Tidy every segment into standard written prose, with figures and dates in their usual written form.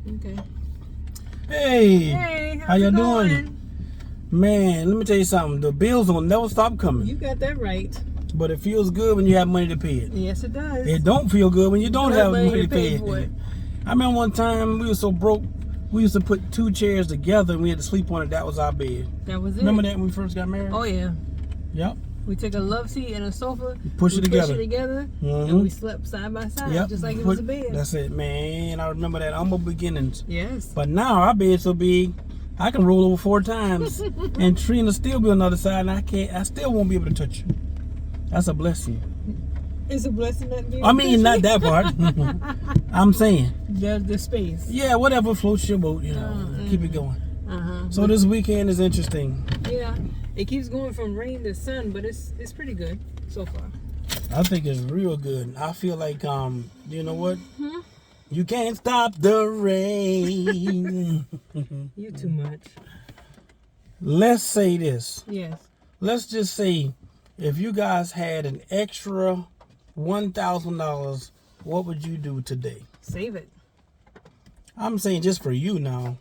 Okay. Hey, how you going? doing? Man, let me tell you something. The bills will never stop coming. You got that right. But it feels good when you have money to pay it. Yes, it does. It don't feel good when you don't have money to pay for it. I remember one time we were so broke, we used to put 2 chairs together and we had to sleep on it. That was our bed. That was it. Remember that when we first got married? Oh, yeah. Yep. We took a love seat and a sofa. Push it together. And we slept side by side, Yep. just like it was a bed. That's it, man. I remember that humble beginnings. Yes. But now our bed's so big, I can roll over 4 times, and Trina still be on the other side, and I still won't be able to touch you. That's a blessing. It's a blessing that being. I mean, not that part. I'm saying. The space. Yeah, whatever floats your boat, you know. Keep it going. So this weekend is interesting. Yeah, it keeps going from rain to sun, but it's pretty good so far. I think it's real good. I feel like you know what? You can't stop the rain. You too much. Let's say this. Yes. Let's just say if you guys had an extra $1,000, what would you do today? Save it. I'm saying just for you now.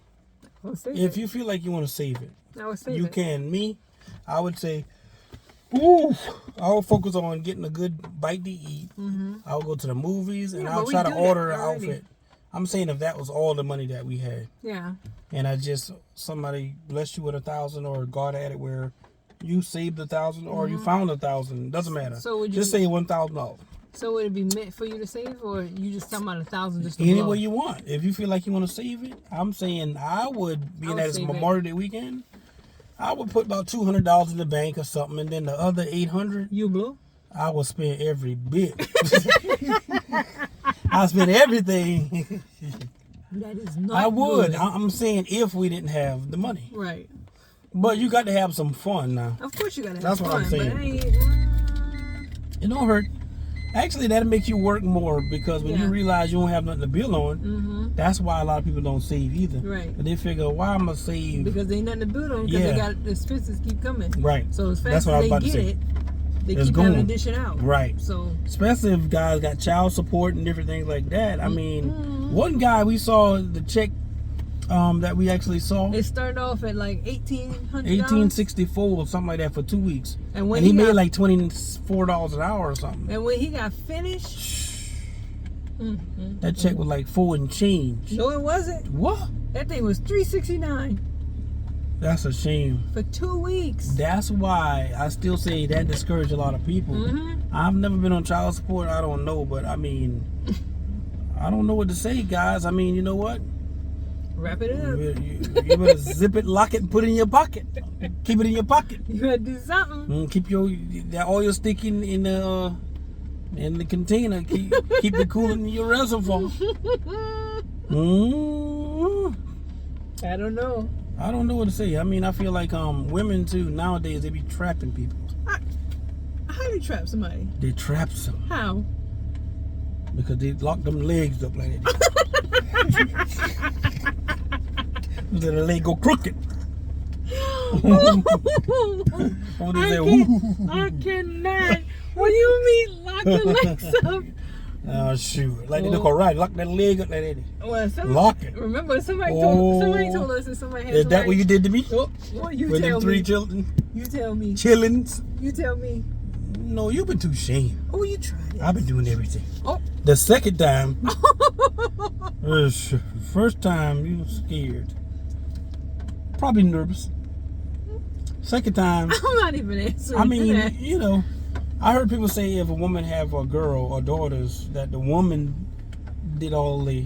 If you feel like you want to save it, I would save you it. can. Me, I would say, I will focus on getting a good bite to eat. I'll go to the movies and I'll try to order an outfit. I'm saying if that was all the money that we had. Yeah. And somebody blessed you with 1,000, or God had it where you saved 1,000 or you found 1,000. Doesn't matter. So would you just say $1,000. So would it be meant for you to save, or you just talking about 1,000 just to Any blow? way you want. If you feel like you want to save it, I'm saying I would, being that it's Memorial Day weekend, I would put about $200 in the bank or something, and then the other $800, you blew? I would spend every bit. I spend everything. That is not I would. good. I'm saying if we didn't have the money. Right. But you got to have some fun now. Of course you got to have That's fun. what I'm saying. But It don't hurt. Actually, that'll make you work more, because when you realize you don't have nothing to build on, that's why a lot of people don't save either. Right. But they figure, why am I save? Because they ain't nothing to build on, because they got the expenses keep coming. Right. So as That's fast what I was as about they to get say. it, they It's keep going. having to dish it out. Right. So especially if guys got child support and different things like that. I mean, one guy we saw the check that we actually saw. It started off at like $1,800. $1,864 or something like that for 2 weeks. And when he made like $24 an hour or something. And when he got finished, that check was like 4 and change. No, it wasn't. What? That thing was $369 That's a shame. for 2 weeks. That's why I still say that discouraged a lot of people. I've never been on child support. I don't know, but I mean, I don't know what to say, guys. I mean, you know what? Wrap it up. You better zip it, lock it, and put it in your pocket. Keep it in your pocket. You gotta do something. Keep that oil stick in the container. Keep it cool in your reservoir. I don't know. I don't know what to say. I mean, I feel like women too nowadays, they be trapping people. How do you trap somebody? They trap them How? because they lock them legs up like that. Then the leg go crooked. I cannot. What do you mean lock the legs up? Oh shoot! Like they look alright. Lock that leg up like that. Well, Lock it. Remember, somebody told us that somebody had. Is that what you did to me? Well, you With tell them 3 me. children? You tell me. Chillins? You tell me. No, you've been too shame. Oh, you tried it. I've been doing everything. Oh. The second time, first time you were scared. Probably nervous. Second time, I'm not even answering. I mean, that. you know, I heard people say if a woman have a girl or daughters, that the woman did all the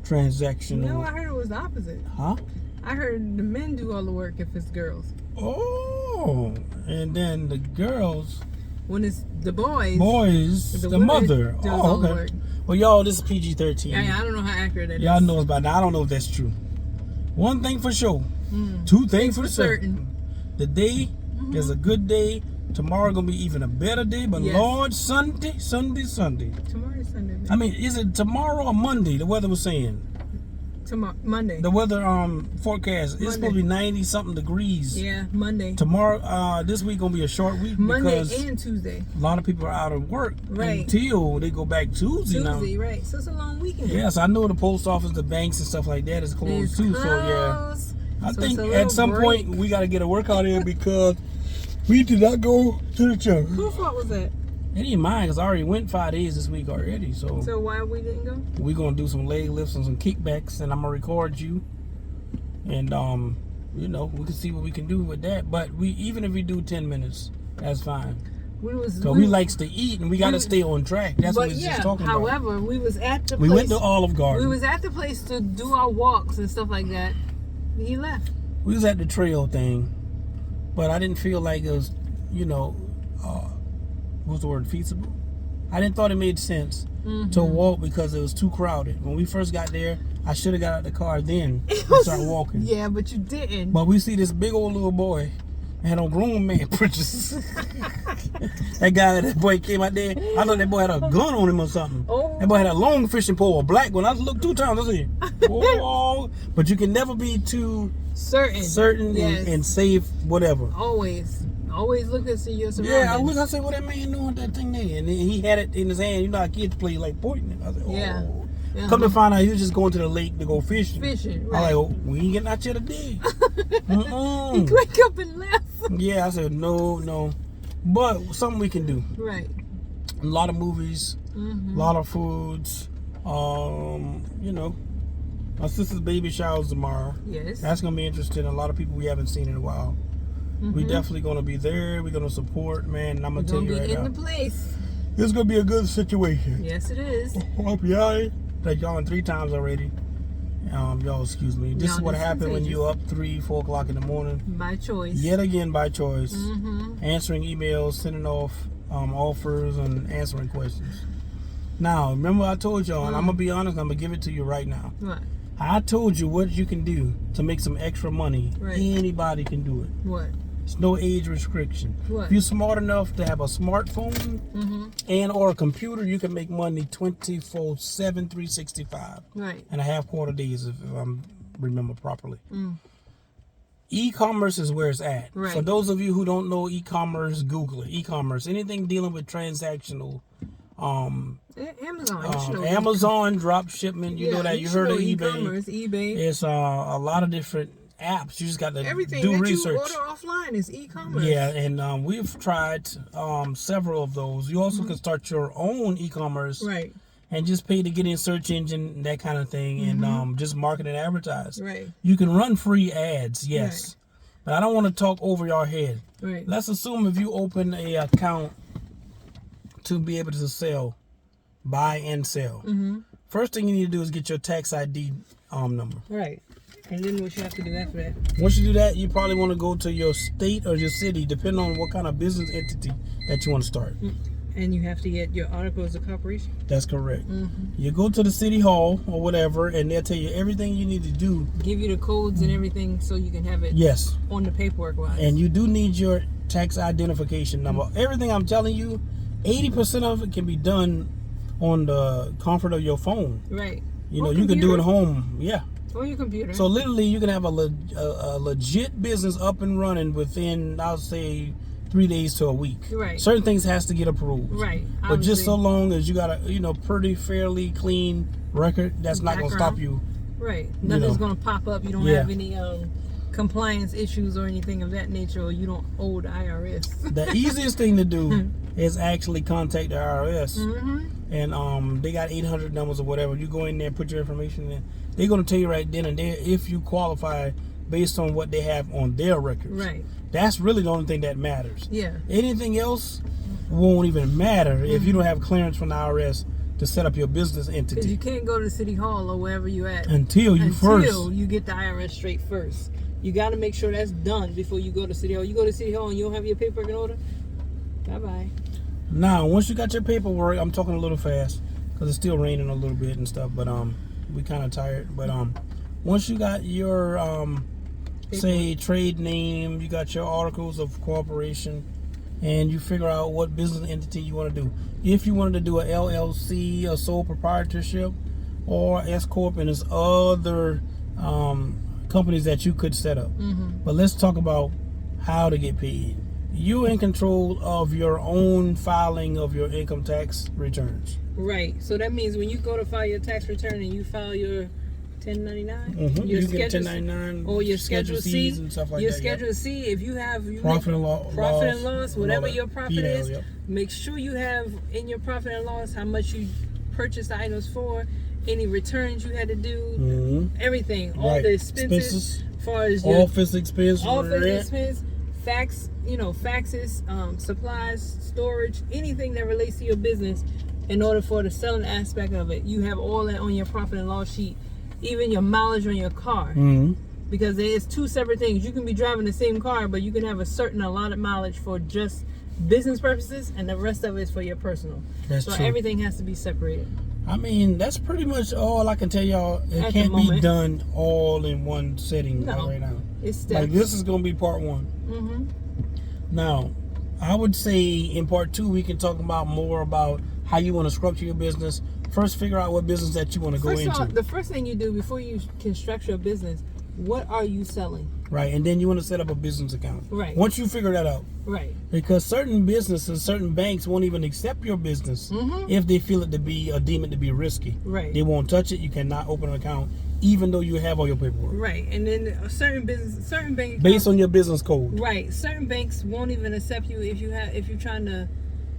transactional. No, I heard it was the opposite. Huh? I heard the men do all the work if it's girls. Oh, and then the girls. When it's the boys. The women mother. does all the Okay. work. Well, y'all, this is PG-13. Yeah, I don't know how accurate that is. Y'all know about that. I don't know if that's true. One thing for sure. 2 things for certain. The day is a good day. Tomorrow gonna be even a better day. But Lord, Sunday. Tomorrow is Sunday. I mean, is it tomorrow or Monday? The weather was saying. Tomorrow, Monday. The weather forecast. It's Monday. supposed to be 90 something degrees. Yeah, Monday. Tomorrow, this week gonna be a short week Monday because and Tuesday. a lot of people are out of work Right. until they go back Tuesday now. Right. So it's a long weekend. Yes, I know the post office, the banks and stuff like that is closed It's too. closed. So yeah, I So think it's a at little some break. point we got to get a workout in because we did not go to the gym. Whose fault was that? It ain't mine because I already went 5 days this week already. So So why we didn't go? we're gonna do some leg lifts and some kickbacks, and I'm gonna record you, and you know, we can see what we can do with that. But even if we do 10 minutes, that's fine. So we likes to eat, and we got to stay on track. That's what we was just talking about. However, we was at the We place. went to Olive Garden. We was at the place to do our walks and stuff like that. He left. We was at the trail thing, but I didn't feel like it was, you know, what's the word, feasible? I didn't thought it made sense to walk because it was too crowded. When we first got there, I should have got out of the car then and started walking. Yeah, but you didn't. But we see this big old little boy had on grown man pictures. that boy came out there. I thought that boy had a gun on him or something. Oh. That boy had a long fishing pole, a black one. I looked 2 times. I said, "Oh!" But you can never be too certain Yes. and safe, whatever. Always look and see your surroundings. Yeah, I look. I said, "What that man doing with that thing there?" And then he had it in his hand. You know how kids play, like pointing it. I said, "Oh." Yeah. Come to find out, he was just going to the lake to go fishing. Fishing, I right. like, oh, we ain't getting out here today. He wake up and left. Yeah, I said no, but something we can do. Right. A lot of movies, a lot of foods. You know, my sister's baby shower's tomorrow. Yes. That's gonna be interesting. A lot of people we haven't seen in a while. We definitely gonna be there. We're gonna support, man. And I'm gonna tell you right be now, in the place. it's gonna be a good situation. Yes, it is. Hope y'all like y'all in 3 times already. Y'all excuse me. This is what happened when you up 3, 4 o'clock in the morning. By choice. Yet again by choice. Answering emails, sending off offers, and answering questions. Now, remember I told y'all, and I'm gonna be honest, I'm gonna give it to you right now. What? I told you what you can do to make some extra money. Right. Anybody can do it. What? There's no age restriction. What? If you're smart enough to have a smartphone and or a computer, you can make money 24/7, 365. Right. And a half quarter days if I remember properly. E-commerce is where it's at. Right. For those of you who don't know e-commerce, Google it. E-commerce, anything dealing with transactional. Amazon. You know, Amazon drop shipment. You know that. You heard of eBay. E-commerce, eBay. It's a lot of different apps. You just got to Everything do that research. you order offline is e-commerce. Yeah, and we've tried several of those. You also can start your own e-commerce. Right. And just pay to get in search engine, that kind of thing, and just market and advertise. Right. You can run free ads, yes. Right. But I don't want to talk over your head. Right. Let's assume if you open a account to be able to sell, buy and sell. First thing you need to do is get your tax ID number. Right. And then what you have to do after that? Once you do that, you probably want to go to your state or your city, depending on what kind of business entity that you want to start. And you have to get your articles of corporation. That's correct. You go to the city hall or whatever, and they'll tell you everything you need to do. Give you the codes and everything so you can have it Yes. on the paperwork wise. And you do need your tax identification number. Everything I'm telling you, 80% of it can be done on the comfort of your phone. Right. You know, Or you can do it computer. home. Yeah. Or your computer. So literally, you can have a legit business up and running within, I'll say, 3 days to a week. Right. Certain things has to get approved. Right. But just Obviously. so long as you got a, pretty fairly clean record, that's not going to stop you. Right. Nothing's know. going to pop up. You don't Yeah. have any compliance issues or anything of that nature, or you don't owe the IRS. The easiest thing to do is actually contact the IRS. And they got 800 numbers or whatever. You go in there, put your information in. They're going to tell you right then and there if you qualify based on what they have on their records. Right. That's really the only thing that matters. Yeah. Anything else won't even matter if you don't have clearance from the IRS to set up your business Because entity you can't go to the city hall or wherever you at until you until you get the IRS straight first. You got to make sure that's done before you go to city hall. You go to city hall and you don't have your paperwork in order, bye-bye. Now, once you got your paperwork, I'm talking a little fast because it's still raining a little bit and stuff, but we kind of tired. But once you got your say trade name, you got your articles of corporation, and you figure out what business entity you want to do. If you wanted to do a LLC, a sole proprietorship, or S Corp, and there's other companies that you could set up. But let's talk about how to get paid. You're in control of your own filing of your income tax returns. Right. So that means when you go to file your tax return and you file your 1099, You get 1099 or your Schedule C and stuff like your that. Schedule C, if you have Profit and loss, whatever your profit is, Yep. make sure you have in your profit and loss how much you purchased the items for, any returns you had to do, everything, all the expenses, as far as your office expense, faxes, supplies, storage, anything that relates to your business. In order for the selling aspect of it, you have all that on your profit and loss sheet, even your mileage on your car. Because there's two separate things. You can be driving the same car, but you can have a certain allotted mileage for just business purposes, and the rest of it is for your personal. That's so true. Everything has to be separated. I mean, that's pretty much all I can tell y'all. It can't be done all in one sitting right now. It's steps. Like, this is going to be part one. Now, I would say in part two, we can talk about more about how you want to structure your business. First, figure out what business that you want to go into. The first thing you do before you can structure a business, what are you selling? Right, and then you want to set up a business account. Right. Once you figure that out. Right. Because certain businesses, certain banks won't even accept your business if they feel it to be, or deem it to be risky. Right. They won't touch it. You cannot open an account, even though you have all your paperwork. Right, and then certain banks based on your business code. Right, certain banks won't even accept you if you're trying to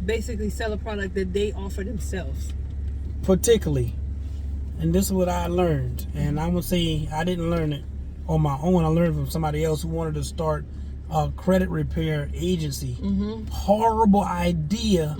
basically sell a product that they offer themselves. Particularly, and this is what I learned, and I'm gonna say I didn't learn it on my own. I learned from somebody else who wanted to start a credit repair agency. Horrible idea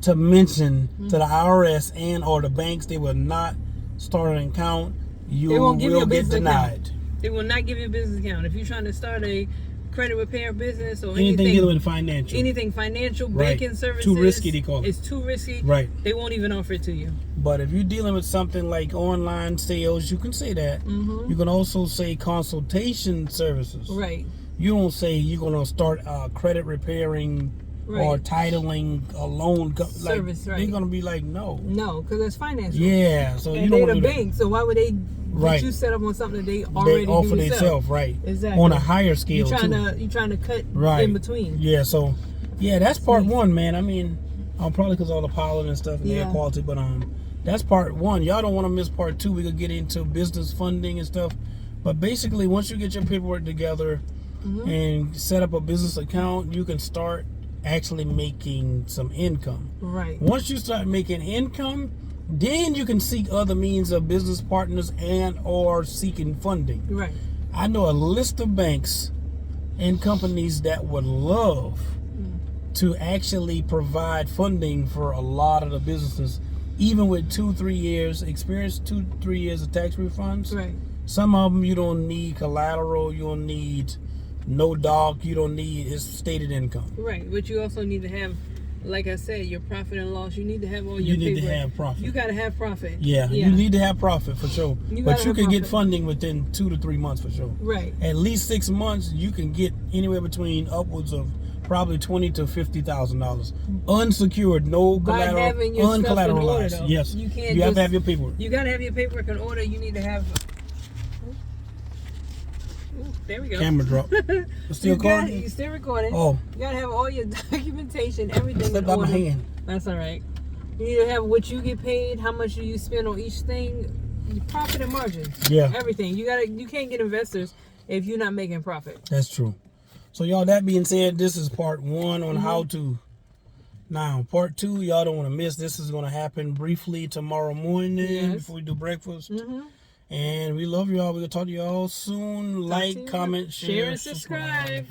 to mention to the IRS and or the banks. They will not start an account. You will get denied. They will not give you a business account if you're trying to start a credit repair business or anything dealing with financial. Anything financial, banking services. Too risky, they call it. It's too risky. Right. They won't even offer it to you. But if you're dealing with something like online sales, you can say that. You can also say consultation services. Right. You don't say you're going to start credit repairing or titling a loan service. They're going to be like, no. No, because it's financial. Yeah. So and you don't they're want the to do bank, so why would they get you set up on something that they already offer do themselves, right? Exactly. On a higher scale, you're trying to cut in between. Yeah, so that's part one, man. I mean, probably because all the pollen and stuff and air quality, but that's part one. Y'all don't want to miss part two. We could get into business funding and stuff, but basically, once you get your paperwork together and set up a business account, you can start actually making some income. Right. Once you start making income, then you can seek other means of business partners and or seeking funding. Right. I know a list of banks and companies that would love to actually provide funding for a lot of the businesses, even with 2-3 years experience, 2-3 years of tax refunds. Right. Some of them you don't need collateral, you don't need no doc, you don't need, it's stated income. Right, but you also need to have, like I said, your profit and loss. You need to have all your You need to have profit. You got to have profit. Yeah, you need to have profit for sure. But you can get funding within 2 to 3 months for sure. Right. At least 6 months, you can get anywhere between upwards of probably $20,000 to $50,000 unsecured, no collateral, by having your uncollateralized. Stuff in order, yes, you have to have your paperwork. You got to have your paperwork in order. You need to have. There we go. Camera drop. Still recording? You still recording. Oh. You gotta have all your documentation, everything in out order. my hand. That's all right. You need to have what you get paid, how much do you spend on each thing, profit and margin. Yeah. Everything. You can't get investors if you're not making profit. That's true. So y'all, that being said, this is part one on how to. Now, part two, y'all don't want to miss. This is going to happen briefly tomorrow morning before we do breakfast. And we love y'all. We're going to talk to y'all soon. Like, comment, share, and subscribe.